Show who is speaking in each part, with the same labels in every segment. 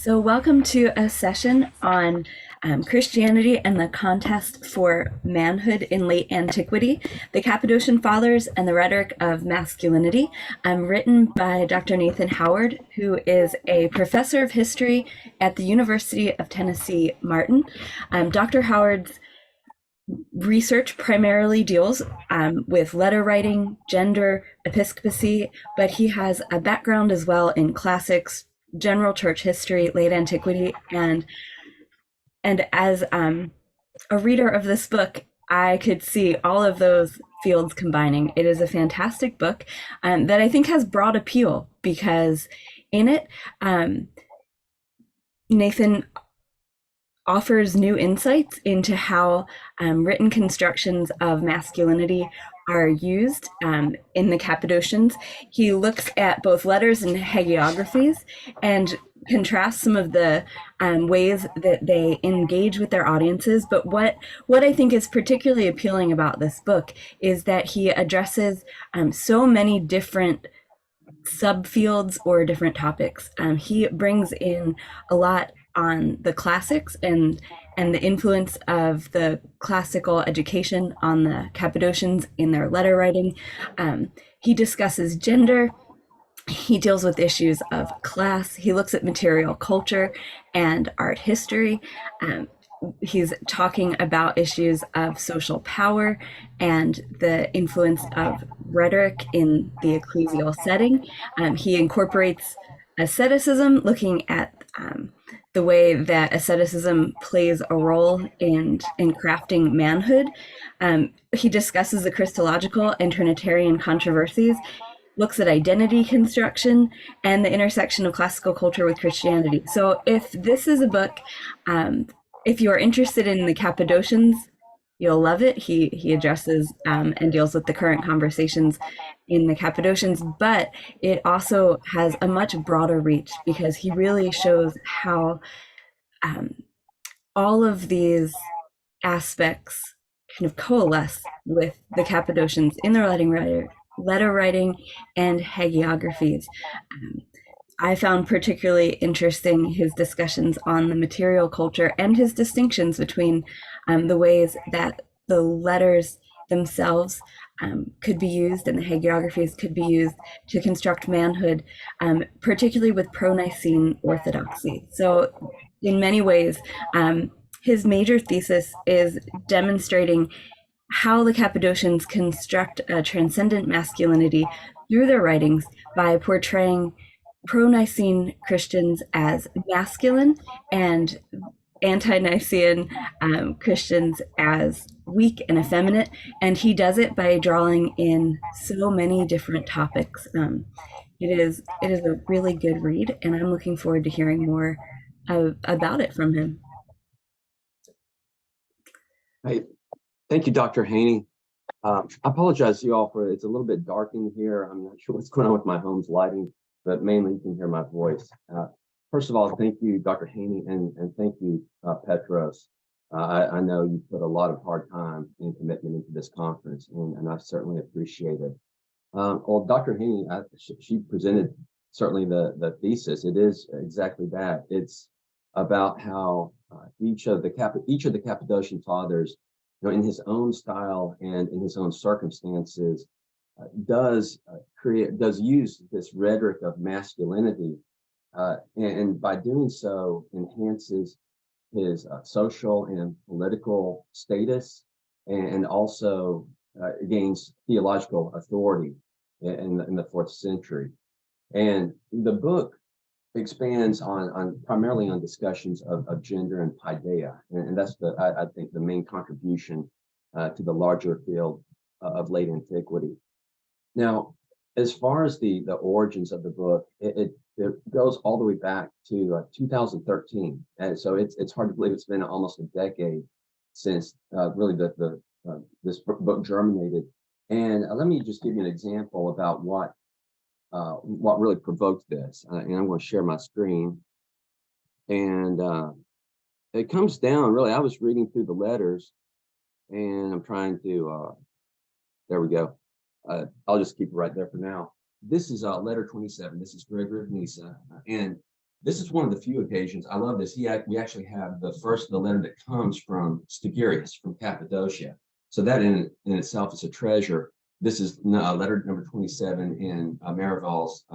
Speaker 1: So, welcome to a session on Christianity and the contest for manhood in late antiquity, the Cappadocian Fathers and the Rhetoric of Masculinity, written by Dr. Nathan Howard, who is a professor of history at the University of Tennessee, Martin. Dr. Howard's research primarily deals with letter writing, gender, episcopacy, but he has a background as well in classics, general church history, late antiquity, and as a reader of this book, I could see all of those fields combining. It is a fantastic book that I think has broad appeal because in it, Nathan offers new insights into how written constructions of masculinity are used in the Cappadocians. He looks at both letters and hagiographies and contrasts some of the ways that they engage with their audiences. But what I think is particularly appealing about this book is that he addresses so many different subfields or different topics. He brings in a lot on the classics and the influence of the classical education on the Cappadocians in their letter writing. He discusses gender. He deals with issues of class. He looks at material culture and art history. He's talking about issues of social power and the influence of rhetoric in the ecclesial setting. He incorporates asceticism, looking at the way that asceticism plays a role in crafting manhood. He discusses the Christological and Trinitarian controversies, looks at identity construction and the intersection of classical culture with Christianity. So if this is a book, if you are interested in the Cappadocians, you'll love it. He addresses and deals with the current conversations in the Cappadocians, but it also has a much broader reach because he really shows how all of these aspects kind of coalesce with the Cappadocians in their letter writing and hagiographies. I found particularly interesting his discussions on the material culture and his distinctions between the ways that the letters themselves could be used and the hagiographies could be used to construct manhood, particularly with pro-Nicene orthodoxy. So in many ways, his major thesis is demonstrating how the Cappadocians construct a transcendent masculinity through their writings by portraying pro-Nicene Christians as masculine and anti-Nicene Christians as weak and effeminate, and he does it by drawing in so many different topics. It is a really good read, and I'm looking forward to hearing more about it from him.
Speaker 2: Hey, thank you, Dr. Haney. I apologize to you all for it's a little bit dark in here. I'm not sure what's going on with my home's lighting, but mainly you can hear my voice. First of all, thank you, Dr. Haney, and thank you, Petros. I know you put a lot of hard time and commitment into this conference, and I certainly appreciate it. Well, Dr. Haney, she presented certainly the thesis. It is exactly that. It's about how each of the Cappadocian fathers, in his own style and in his own circumstances, does use this rhetoric of masculinity, and by doing so enhances his social and political status, and also gains theological authority in the 4th century. And the book expands on primarily on discussions of gender and paideia, and that's I think the main contribution to the larger field of late antiquity. Now, as far as the origins of the book, it goes all the way back to 2013, and so it's hard to believe it's been almost a decade since really this book germinated. And let me just give you an example about what really provoked this. And I'm going to share my screen. And it comes down, really, I was reading through the letters, and I'm trying to, there we go. I'll just keep it right there for now. This is letter 27. This is Gregory of Nyssa. And This is one of the few occasions. I love this. We actually have the letter that comes from Stigurius from Cappadocia. So that in itself is a treasure. This is letter number 27 in Marival's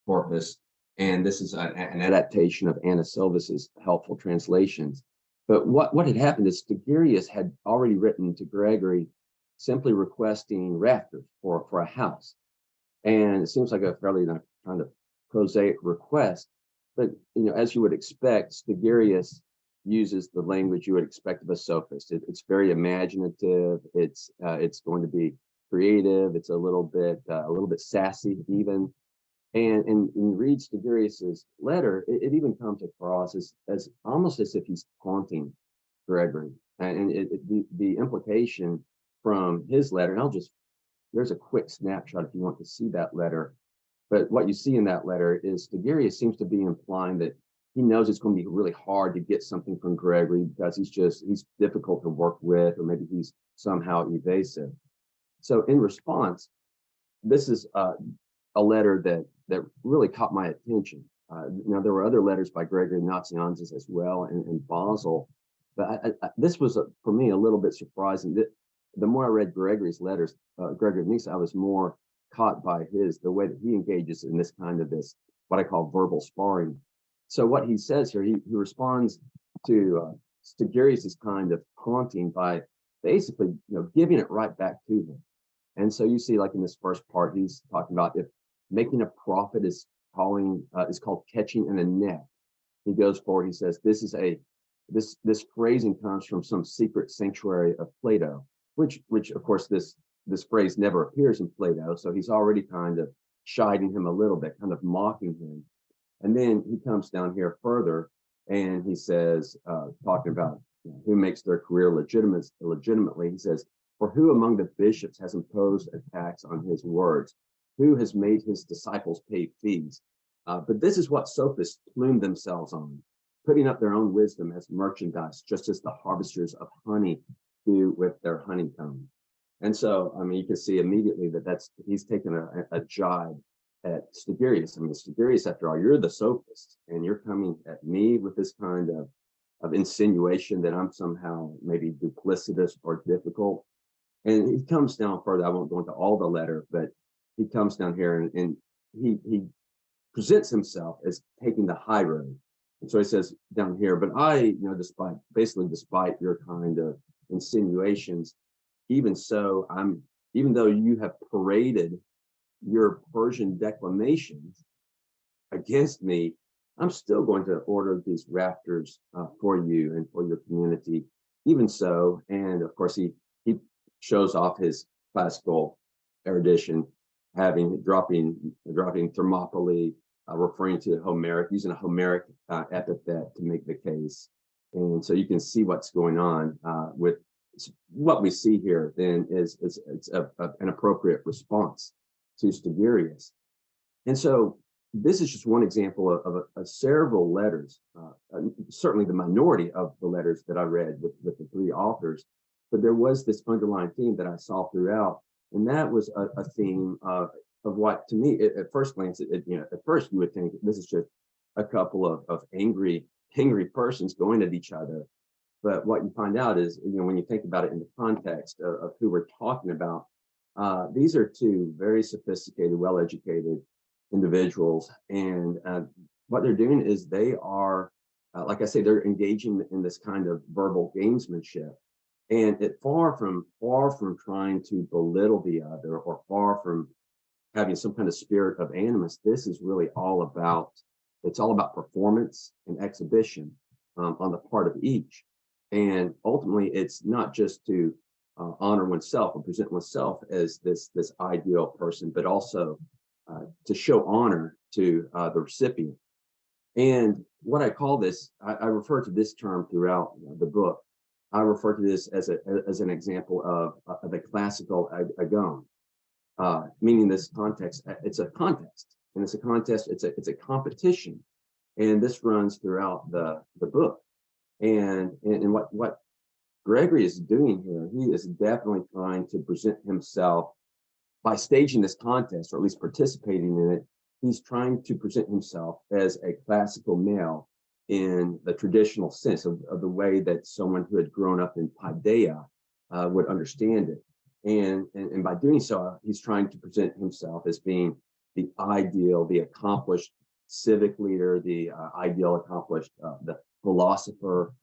Speaker 2: corpus, and this is an adaptation of Anna Silvas's helpful translations. But what had happened is Stigurius had already written to Gregory, simply requesting rafters for a house, and it seems like a fairly kind of prosaic request. But as you would expect, Stigurius uses the language you would expect of a sophist. It's very imaginative. It's going to be creative. It's a little bit sassy even. And when you read Stigurius's letter, it even comes across as almost as if he's taunting Gregory. And the implication from his letter, and there's a quick snapshot if you want to see that letter. But what you see in that letter is Stigurius seems to be implying that he knows it's going to be really hard to get something from Gregory because he's difficult to work with, or maybe he's somehow evasive. So in response, this is a letter that really caught my attention. There were other letters by Gregory Nazianzus as well, and Basel, but this was for me a little bit surprising. The more I read Gregory's letters, Gregory of Nyssa, I was more caught by the way that he engages in this kind of what I call verbal sparring. So what he says here, he responds to Stigurius's kind of taunting by basically giving it right back to him. And so you see, like in this first part, he's talking about if making a profit is called catching in a net. He goes forward. He says this phrasing comes from some secret sanctuary of Plato, which of course this phrase never appears in Plato. So he's already kind of chiding him a little bit, kind of mocking him. And then he comes down here further, and he says, talking about who makes their career legitimately, he says, "For who among the bishops has imposed a tax on his words? Who has made his disciples pay fees?" But this is what sophists plume themselves on, putting up their own wisdom as merchandise, just as the harvesters of honey do with their honeycomb. And so, you can see immediately that he's taken a jibe at Stigurius. Stigurius, after all, you're the sophist, and you're coming at me with this kind of insinuation that I'm somehow maybe duplicitous or difficult. And he comes down further. I won't go into all the letter, but he comes down here and he presents himself as taking the high road. And so he says down here, but I, despite your kind of insinuations, even so, even though you have paraded your Persian declamations against me, I'm still going to order these rafters for you and for your community. Even so, and of course he shows off his classical erudition, dropping Thermopylae, referring to Homeric, using a Homeric epithet to make the case. And so you can see what's going on with what we see here. Then it's an appropriate response to Stigurius. And so this is just one example of several letters, certainly the minority of the letters that I read with the three authors. But there was this underlying theme that I saw throughout, and that was a theme of what, to me, at first glance, at first you would think this is just a couple of angry persons going at each other. But what you find out is, when you think about it in the context of who we're talking about, these are two very sophisticated, well-educated individuals, and what they're doing is they are, like I say, they're engaging in this kind of verbal gamesmanship. And it far from trying to belittle the other, or far from having some kind of spirit of animus. This is really all about performance and exhibition on the part of each. And ultimately, it's not just to honor oneself and present oneself as this ideal person, but also to show honor to the recipient. And what I call this, I refer to this term throughout the book. I refer to this as an example of a classical agon, meaning this context. It's a contest, and it's a contest. It's a competition, and this runs throughout the book. And what Gregory is doing here, he is definitely trying to present himself by staging this contest, or at least participating in it, he's trying to present himself as a classical male in the traditional sense of the way that someone who had grown up in Paideia would understand it. And by doing so, he's trying to present himself as being the ideal, the accomplished civic leader, the ideal accomplished, the philosopher,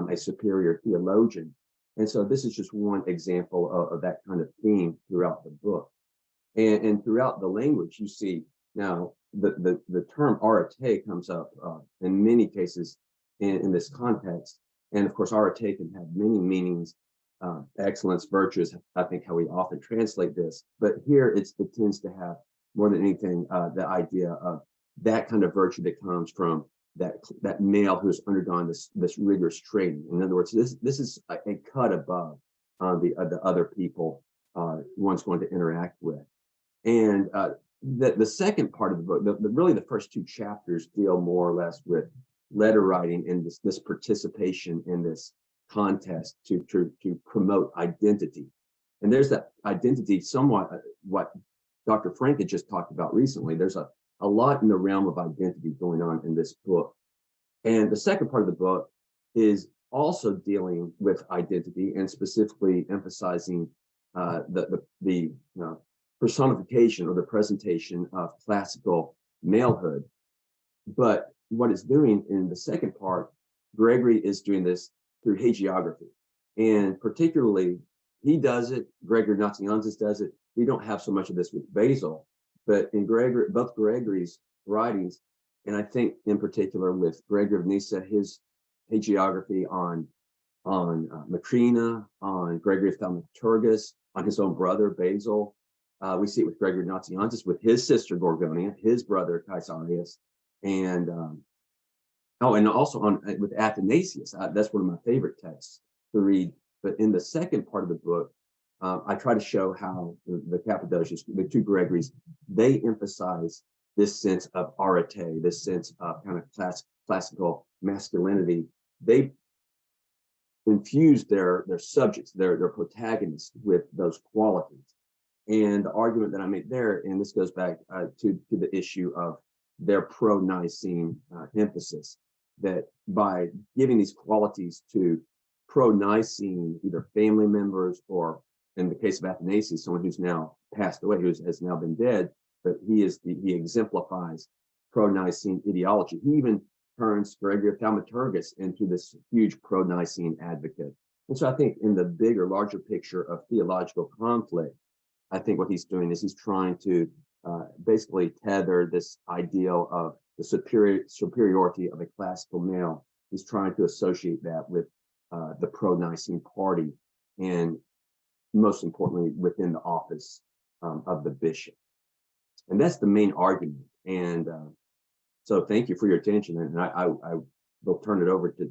Speaker 2: a superior theologian. And so this is just one example of that kind of theme throughout the book. And throughout the language, you see now the term arete comes up in many cases in this context. And of course, arete can have many meanings, excellence, virtues, I think how we often translate this. But here it tends to have more than anything the idea of that kind of virtue that comes from that male who's undergone this rigorous training. In other words, this is a cut above the other people one's going to interact with. And the second part of the book, really the first two chapters deal more or less with letter writing and this participation in this contest to promote identity. And there's that identity somewhat what Dr. Frank had just talked about recently. There's a lot in the realm of identity going on in this book. And the second part of the book is also dealing with identity and specifically emphasizing the personification or the presentation of classical malehood. But what it's doing in the second part, Gregory is doing this through hagiography. And particularly, he does it, Gregory of Nazianzus does it. We don't have so much of this with Basil, but in both Gregory's writings, and I think in particular with Gregory of Nyssa, his hagiography on Macrina, on Gregory of Thaumaturgus, on his own brother Basil. We see it with Gregory of Nazianzus, with his sister Gorgonia, his brother Caesarius, and and also with Athanasius. That's one of my favorite texts to read. But in the second part of the book, I try to show how the Cappadocians, the two Gregories, they emphasize this sense of arete, this sense of kind of classical masculinity. They infuse their subjects, their protagonists with those qualities. And the argument that I make there, and this goes back to the issue of their pro-Nicene emphasis, that by giving these qualities to pro-Nicene either family members or, in the case of Athanasius, someone who's now passed away, who has now been dead, but he exemplifies pro-Nicene ideology. He even turns Gregory of Thaumaturgus into this huge pro-Nicene advocate. And so I think in the bigger, larger picture of theological conflict, I think what he's doing is he's trying to basically tether this ideal of the superiority of a classical male. He's trying to associate that with the pro-Nicene party, and most importantly, within the office of the bishop. And that's the main argument. And so thank you for your attention. And I will turn it over to